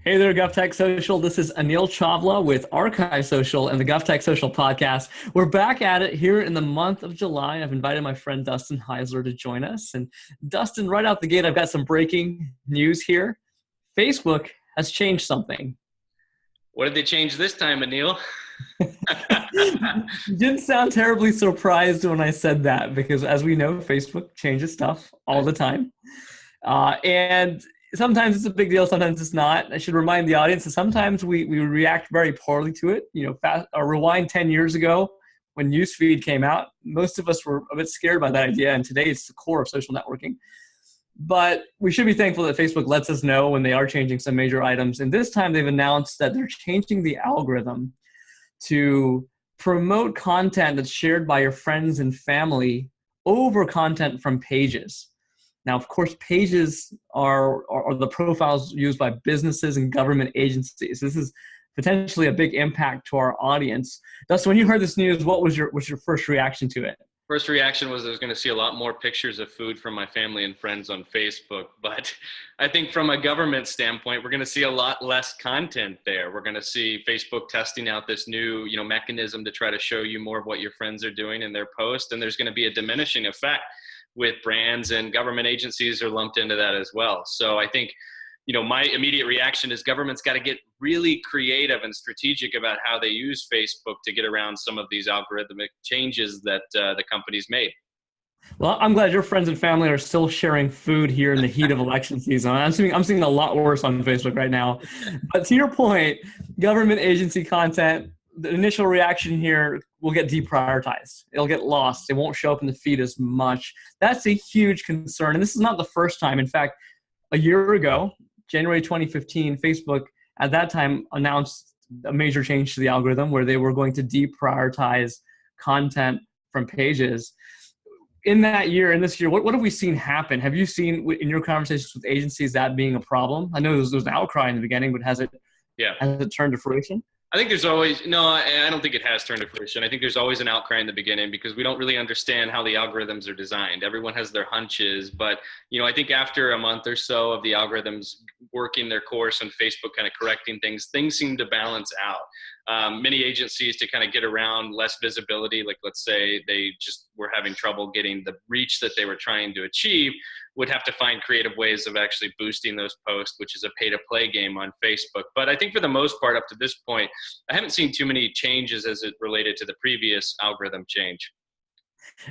Hey there, GovTech Social. This is Anil Chawla with Archive Social and the GovTech Social podcast. We're back at it here in the month of July. I've invited my friend Dustin Heisler to join us. And Dustin, right out the gate, I've got some breaking news here. Facebook has changed something. What did they change this time, Anil? You didn't sound terribly surprised when I said that because, as we know, Facebook changes stuff all the time. And sometimes it's a big deal, sometimes it's not. I should remind the audience that sometimes we react very poorly to it. Rewind 10 years ago when Newsfeed came out, most of us were a bit scared by that idea, and today it's the core of social networking. But we should be thankful that Facebook lets us know when they are changing some major items. And this time they've announced that they're changing the algorithm to promote content that's shared by your friends and family over content from pages. Now, of course, pages are the profiles used by businesses and government agencies. This is potentially a big impact to our audience. Dustin, when you heard this news, what was your first reaction to it? First reaction was I was going to see a lot more pictures of food from my family and friends on Facebook. But I think from a government standpoint, we're going to see a lot less content there. We're going to see Facebook testing out this new, mechanism to try to show you more of what your friends are doing in their post. And there's going to be a diminishing effect with brands, and government agencies are lumped into that as well. So I think, my immediate reaction is government's got to get really creative and strategic about how they use Facebook to get around some of these algorithmic changes that the company's made. Well, I'm glad your friends and family are still sharing food here in the heat of election season. I'm seeing a lot worse on Facebook right now. But to your point, government agency content, the initial reaction here will get deprioritized. It'll get lost. It won't show up in the feed as much. That's a huge concern. And this is not the first time. In fact, a year ago, January 2015, Facebook at that time announced a major change to the algorithm where they were going to deprioritize content from pages. In that year, in this year, what have we seen happen? Have you seen in your conversations with agencies that being a problem? I know there was an outcry in the beginning, but has it turned to fruition? I think there's always, no, I don't think it has turned to fruition. I think there's always an outcry in the beginning because we don't really understand how the algorithms are designed. Everyone has their hunches, but, I think after a month or so of the algorithms working their course and Facebook kind of correcting things seem to balance out. Many agencies to kind of get around less visibility, like let's say they just were having trouble getting the reach that they were trying to achieve, would have to find creative ways of actually boosting those posts, which is a pay-to-play game on Facebook. But I think for the most part, up to this point, I haven't seen too many changes as it related to the previous algorithm change.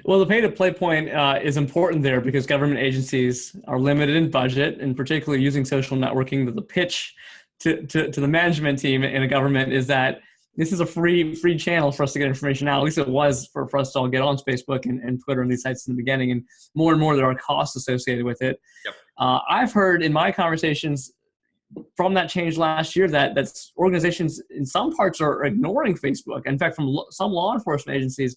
Well, the pay-to-play point is important there because government agencies are limited in budget, and particularly using social networking. The pitch to the management team in a government is that this is a free channel for us to get information out. At least it was for us to all get on Facebook and Twitter and these sites in the beginning. And more there are costs associated with it. Yep. I've heard in my conversations from that change last year that's organizations in some parts are ignoring Facebook. In fact, from some law enforcement agencies,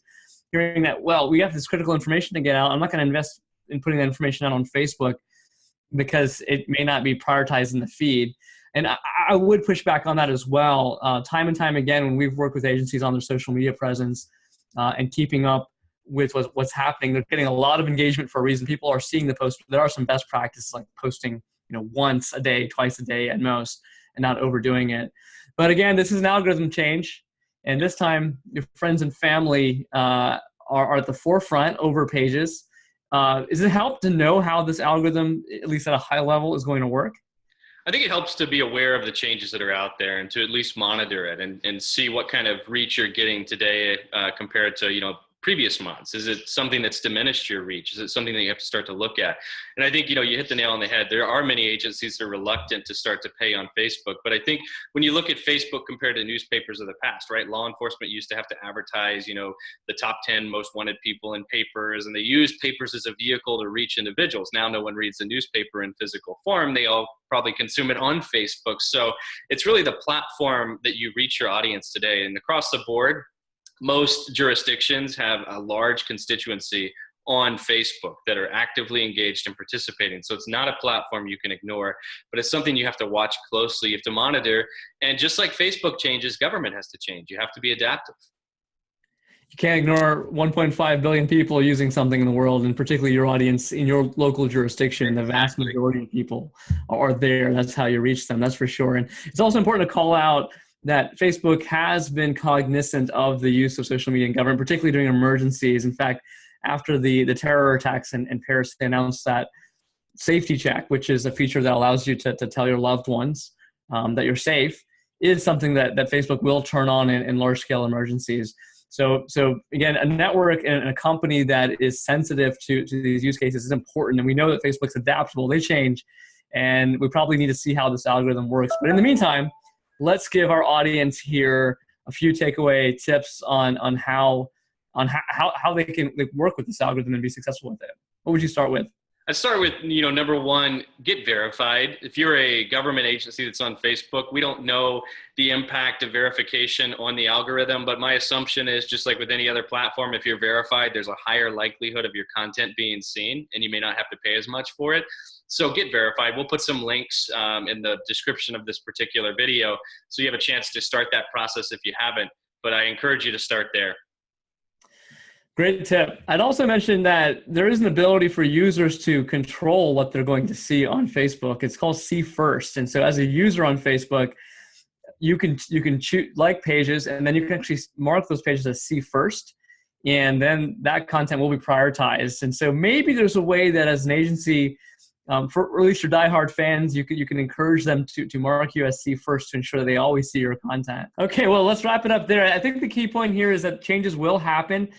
hearing that, well, we have this critical information to get out. I'm not going to invest in putting that information out on Facebook because it may not be prioritized in the feed. And I would push back on that as well. Time and time again, when we've worked with agencies on their social media presence and keeping up with what's happening, they're getting a lot of engagement for a reason. People are seeing the post. There are some best practices like posting, once a day, twice a day at most, and not overdoing it. But again, this is an algorithm change. And this time, your friends and family are at the forefront over pages. Does it help to know how this algorithm, at least at a high level, is going to work? I think it helps to be aware of the changes that are out there and to at least monitor it and see what kind of reach you're getting today compared to, previous months? Is it something that's diminished your reach? Is it something that you have to start to look at? And I think, you hit the nail on the head. There are many agencies that are reluctant to start to pay on Facebook. But I think when you look at Facebook compared to newspapers of the past, right? Law enforcement used to have to advertise, the top 10 most wanted people in papers, and they used papers as a vehicle to reach individuals. Now no one reads the newspaper in physical form. They all probably consume it on Facebook. So it's really the platform that you reach your audience today. And across the board, most jurisdictions have a large constituency on Facebook that are actively engaged and participating. So it's not a platform you can ignore, but it's something you have to watch closely. You have to monitor. And just like Facebook changes, government has to change. You have to be adaptive. You can't ignore 1.5 billion people using something in the world, and particularly your audience in your local jurisdiction. The vast majority of people are there. That's how you reach them. That's for sure. And it's also important to call out that Facebook has been cognizant of the use of social media in government, particularly during emergencies. In fact, after the terror attacks in Paris, they announced that safety check, which is a feature that allows you to tell your loved ones that you're safe, is something that Facebook will turn on in large-scale emergencies. So again, a network and a company that is sensitive to these use cases is important. And we know that Facebook's adaptable. They change. And we probably need to see how this algorithm works. But in the meantime, let's give our audience here a few takeaway tips on how they can work with this algorithm and be successful with it. What would you start with? I'd start with, number one, get verified. If you're a government agency that's on Facebook, we don't know the impact of verification on the algorithm, but my assumption is, just like with any other platform, if you're verified, there's a higher likelihood of your content being seen, and you may not have to pay as much for it. So get verified. We'll put some links in the description of this particular video, so you have a chance to start that process if you haven't, but I encourage you to start there. Great tip. I'd also mention that there is an ability for users to control what they're going to see on Facebook. It's called See First. And so as a user on Facebook, you can choose like pages, and then you can actually mark those pages as See First, and then that content will be prioritized. And so maybe there's a way that as an agency, for at least your diehard fans, you can encourage them to mark you as See First to ensure that they always see your content. Okay, well, let's wrap it up there. I think the key point here is that changes will happen.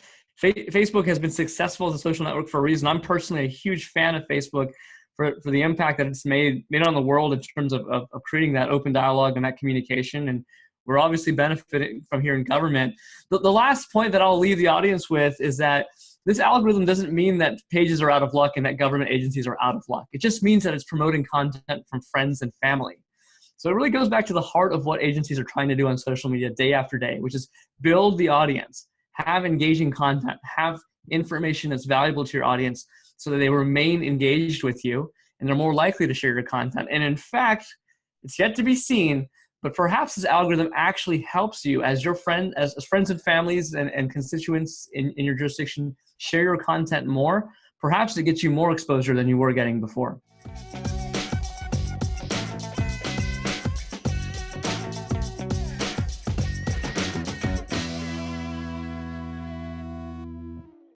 Facebook has been successful as a social network for a reason. I'm personally a huge fan of Facebook for the impact that it's made on the world in terms of creating that open dialogue and that communication. And we're obviously benefiting from here in government. The last point that I'll leave the audience with is that this algorithm doesn't mean that pages are out of luck and that government agencies are out of luck. It just means that it's promoting content from friends and family. So it really goes back to the heart of what agencies are trying to do on social media day after day, which is build the audience. Have engaging content, have information that's valuable to your audience so that they remain engaged with you and they're more likely to share your content. And in fact, it's yet to be seen, but perhaps this algorithm actually helps you as your friend, as friends and families and constituents in your jurisdiction share your content more. Perhaps it gets you more exposure than you were getting before.